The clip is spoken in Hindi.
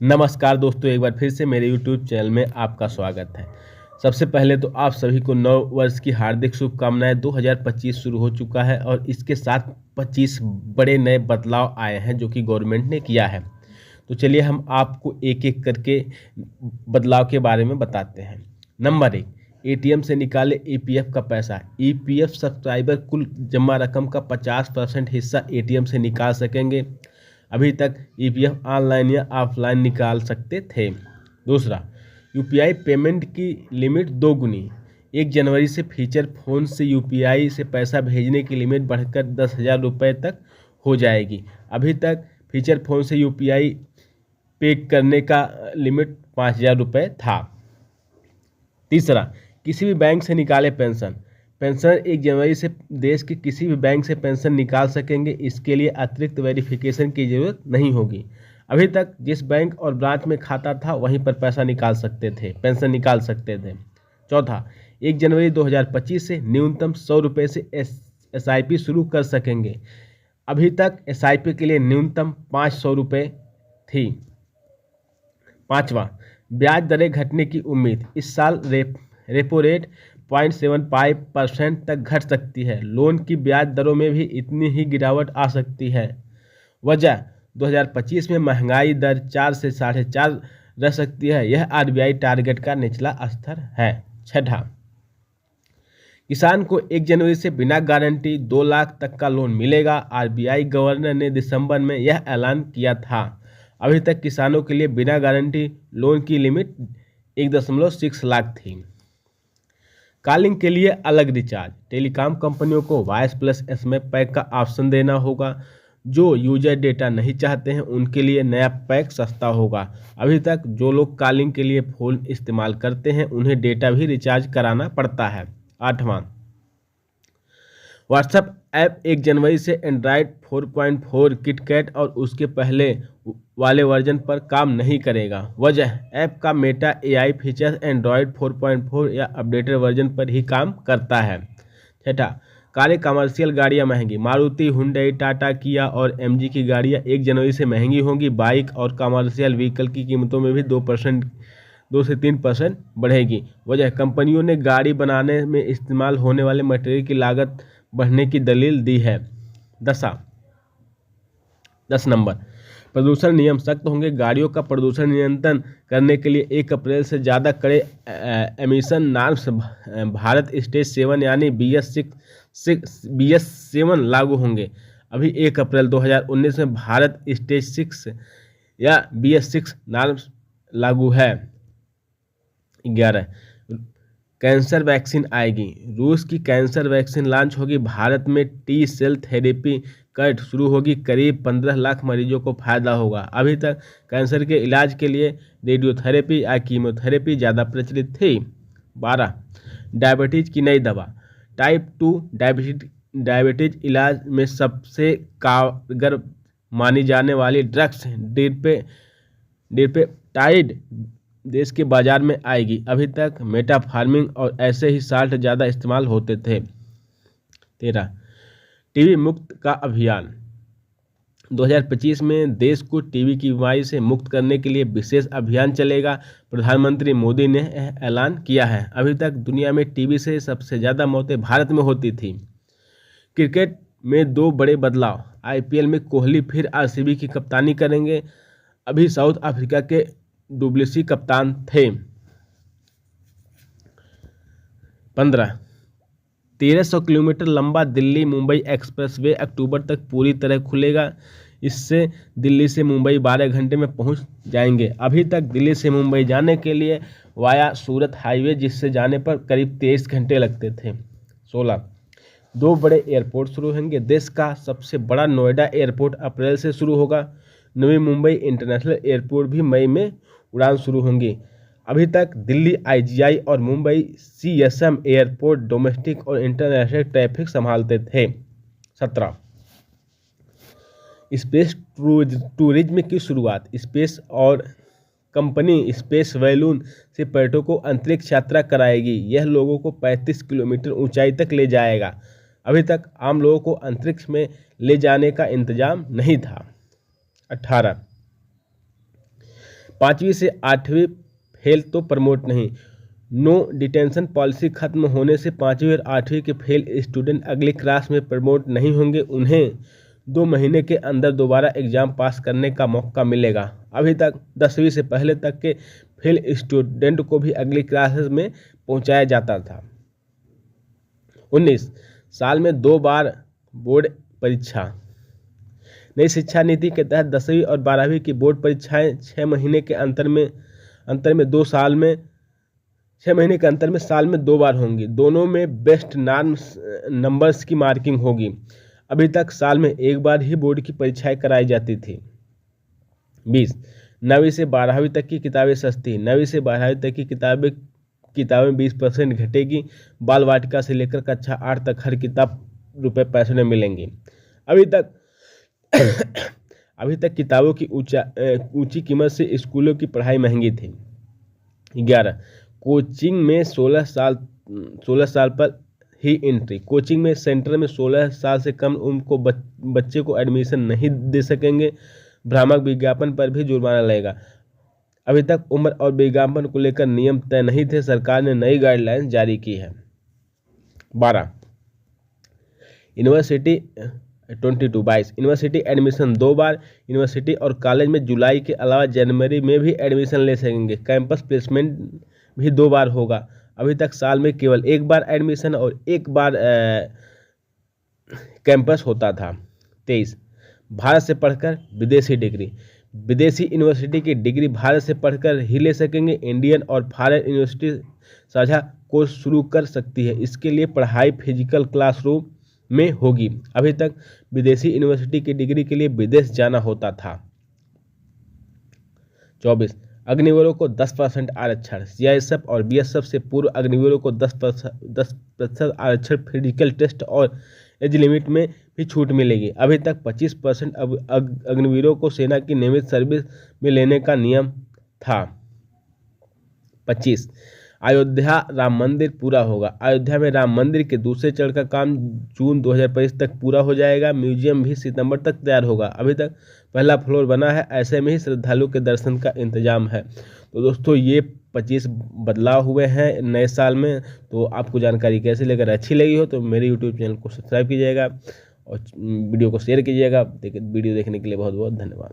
नमस्कार दोस्तों, एक बार फिर से मेरे YouTube चैनल में आपका स्वागत है। सबसे पहले तो आप सभी को नव वर्ष की हार्दिक शुभकामनाएं। 2025 शुरू हो चुका है और इसके साथ 25 बड़े नए बदलाव आए हैं जो कि गवर्नमेंट ने किया है। तो चलिए हम आपको एक एक करके बदलाव के बारे में बताते हैं। नंबर 1, ATM से निकाले EPF का पैसा। EPF सब्सक्राइबर कुल जमा रकम का 50% हिस्सा ATM से निकाल सकेंगे। अभी तक EPF ऑनलाइन या ऑफलाइन निकाल सकते थे। दूसरा, UPI पेमेंट की लिमिट 2 गुनी। 1 जनवरी से फीचर फोन से UPI से पैसा भेजने की लिमिट बढ़कर 10,000 रुपये तक हो जाएगी। अभी तक फीचर फोन से UPI पे करने का लिमिट 5,000 रुपये था। तीसरा, किसी भी बैंक से निकाले पेंशन। पेंशनर 1 जनवरी से देश के किसी भी बैंक से पेंशन निकाल सकेंगे। इसके लिए अतिरिक्त वेरिफिकेशन की जरूरत नहीं होगी। अभी तक जिस बैंक और ब्रांच में खाता था वहीं पर पैसा निकाल सकते थे, पेंशन निकाल सकते थे। चौथा, 1 जनवरी 2025 से न्यूनतम 100 रुपये से SIP शुरू कर सकेंगे। अभी तक SIP के लिए न्यूनतम 500 रुपये थी। पाँचवा, ब्याज दरें घटने की उम्मीद। इस साल रेपो रेट 0.75% तक घट सकती है। लोन की ब्याज दरों में भी इतनी ही गिरावट आ सकती है। वजह, 2025 में महंगाई दर 4 से 4.5 रह सकती है। यह RBI टारगेट का निचला स्तर है। छठा, किसान को 1 जनवरी से बिना गारंटी 2 लाख तक का लोन मिलेगा। RBI गवर्नर ने दिसंबर में यह ऐलान किया था। अभी तक किसानों के लिए बिना गारंटी लोन की लिमिट 1.6 लाख थी। कॉलिंग के लिए अलग रिचार्ज। टेलीकॉम कंपनियों को वॉइस प्लस SMS पैक का ऑप्शन देना होगा। जो यूजर डेटा नहीं चाहते हैं उनके लिए नया पैक सस्ता होगा। अभी तक जो लोग कॉलिंग के लिए फ़ोन इस्तेमाल करते हैं उन्हें डेटा भी रिचार्ज कराना पड़ता है। आठवां, व्हाट्सएप ऐप 1 जनवरी से एंड्रॉयड 4.4 किटकैट और उसके पहले वाले वर्जन पर काम नहीं करेगा। वजह, ऐप का मेटा AI फीचर एंड्रॉयड 4.4 या अपडेटेड वर्जन पर ही काम करता है। छठा, कारें कमर्शियल गाड़ियां महंगी। मारुति, हुंडई, टाटा, किया और MG की गाड़ियां 1 जनवरी से महंगी होंगी। बाइक और कमर्शियल व्हीकल की कीमतों में भी 2 से 3% बढ़ेगी। वजह, कंपनियों ने गाड़ी बनाने में इस्तेमाल होने वाले मटेरियल की लागत बढ़ने की दलील दी है। 10 नंबर, प्रदूषण नियम सख्त होंगे। गाड़ियों का प्रदूषण नियंत्रण करने के लिए 1 अप्रैल से ज़्यादा कड़े एमिशन नॉर्म्स भारत स्टेज 7 यानी BS7 लागू होंगे। अभी 1 अप्रैल 2019 में भारत स्टेज 6 या BS6 नॉर्म्स लागू है। 11, कैंसर वैक्सीन आएगी। रूस की कैंसर वैक्सीन लॉन्च होगी। भारत में T-सेल थेरेपी कट शुरू होगी। करीब 15 लाख मरीजों को फायदा होगा। अभी तक कैंसर के इलाज के लिए रेडियोथेरेपी या कीमोथेरेपी ज़्यादा प्रचलित थी। 12, डायबिटीज की नई दवा। टाइप 2 डायबिटीज इलाज में सबसे कारगर मानी जाने वाली ड्रग्स डिर्पेटाइड देश के बाजार में आएगी। अभी तक मेटाफार्मिन और ऐसे ही 60 ज़्यादा इस्तेमाल होते थे। 13, टीबी मुक्त का अभियान। 2025 में देश को टीबी की बीमारी से मुक्त करने के लिए विशेष अभियान चलेगा। प्रधानमंत्री मोदी ने ऐलान किया है। अभी तक दुनिया में टीबी से सबसे ज़्यादा मौतें भारत में होती थी। क्रिकेट में 2 बड़े बदलाव। IPL में कोहली फिर RCB की कप्तानी करेंगे। अभी साउथ अफ्रीका के डुप्लेसी कप्तान थे। 15, 1300 किलोमीटर लंबा दिल्ली मुंबई एक्सप्रेसवे अक्टूबर तक पूरी तरह खुलेगा। इससे दिल्ली से मुंबई 12 घंटे में पहुंच जाएंगे। अभी तक दिल्ली से मुंबई जाने के लिए वाया सूरत हाईवे जिससे जाने पर करीब 23 घंटे लगते थे। 16, 2 बड़े एयरपोर्ट शुरू होंगे। देश का सबसे बड़ा नोएडा एयरपोर्ट अप्रैल से शुरू होगा। नवी मुंबई इंटरनेशनल एयरपोर्ट भी मई में उड़ान शुरू होंगी। अभी तक दिल्ली IGI और मुंबई CSM एयरपोर्ट डोमेस्टिक और इंटरनेशनल ट्रैफिक संभालते थे। 17, स्पेस टूरिज्म की शुरुआत। स्पेस और कंपनी स्पेस बैलून से पर्यटकों को अंतरिक्ष यात्रा कराएगी। यह लोगों को 35 किलोमीटर ऊंचाई तक ले जाएगा। अभी तक आम लोगों को अंतरिक्ष में ले जाने का इंतजाम नहीं था। 18, 5वीं से 8वीं फेल तो प्रमोट नहीं। नो डिटेंशन पॉलिसी खत्म होने से 5वीं और 8वीं के फेल स्टूडेंट अगली क्लास में प्रमोट नहीं होंगे, उन्हें 2 महीने के अंदर दोबारा एग्जाम पास करने का मौका मिलेगा। अभी तक 10वीं से पहले तक के फेल स्टूडेंट को भी अगली क्लासेस में पहुंचाया जाता था। 19 साल में 2 बार बोर्ड परीक्षा। नई शिक्षा नीति के तहत 10वीं और 12वीं की बोर्ड परीक्षाएं 6 महीने के अंतर में 6 महीने के अंतर में साल में 2 बार होंगी। दोनों में बेस्ट नंबर्स की मार्किंग होगी। अभी तक साल में 1 बार ही बोर्ड की परीक्षाएं कराई जाती थी। 20 9वीं से 12वीं तक की किताबें सस्ती। 9वीं से 12वीं तक की किताबें 20% घटेगी। बाल वाटिका से लेकर कक्षा 8 तक हर किताब ₹65 में मिलेंगी। अभी तक किताबों की ऊंची कीमत से स्कूलों की पढ़ाई महंगी थी। 11 कोचिंग में 16 साल पर ही एंट्री। कोचिंग में सेंटर में 16 साल से कम उम्र को बच्चे को एडमिशन नहीं दे सकेंगे। भ्रामक विज्ञापन पर भी जुर्माना लगेगा। अभी तक उम्र और विज्ञापन को लेकर नियम तय नहीं थे, सरकार ने नई गाइडलाइंस जारी की है। 12 यूनिवर्सिटी 22 यूनिवर्सिटी एडमिशन 2 बार। यूनिवर्सिटी और कॉलेज में जुलाई के अलावा जनवरी में भी एडमिशन ले सकेंगे। कैंपस प्लेसमेंट भी 2 बार होगा। अभी तक साल में केवल 1 बार एडमिशन और 1 बार कैंपस होता था। 23 भारत से पढ़कर विदेशी डिग्री। विदेशी यूनिवर्सिटी की डिग्री भारत से पढ़कर ही ले सकेंगे। इंडियन और फॉरेन यूनिवर्सिटी साझा कोर्स शुरू कर सकती है। इसके लिए पढ़ाई फिजिकल क्लासरूम में होगी। अभी तक विदेशी यूनिवर्सिटी की डिग्री के लिए विदेश जाना होता था। 24 अग्निवीरों को 10% आरक्षण। सीआईएसएफ और बीएसएफ से पूर्व अग्निवीरों को 10% आरक्षण, फिजिकल टेस्ट और एज लिमिट में भी छूट मिलेगी। अभी तक 25% अग्निवीरों को सेना की नियमित सर्विस में लेने का नियम था। 25 अयोध्या राम मंदिर पूरा होगा। अयोध्या में राम मंदिर के दूसरे चरण का काम जून 2025 तक पूरा हो जाएगा। म्यूजियम भी सितंबर तक तैयार होगा। अभी तक पहला फ्लोर बना है, ऐसे में ही श्रद्धालुओं के दर्शन का इंतजाम है। तो दोस्तों ये 25 बदलाव हुए हैं नए साल में। तो आपको जानकारी कैसी लगी, अगर अच्छी लगी हो तो मेरे यूट्यूब चैनल को सब्सक्राइब कीजिएगा और वीडियो को शेयर कीजिएगा। वीडियो देखने के लिए बहुत बहुत धन्यवाद।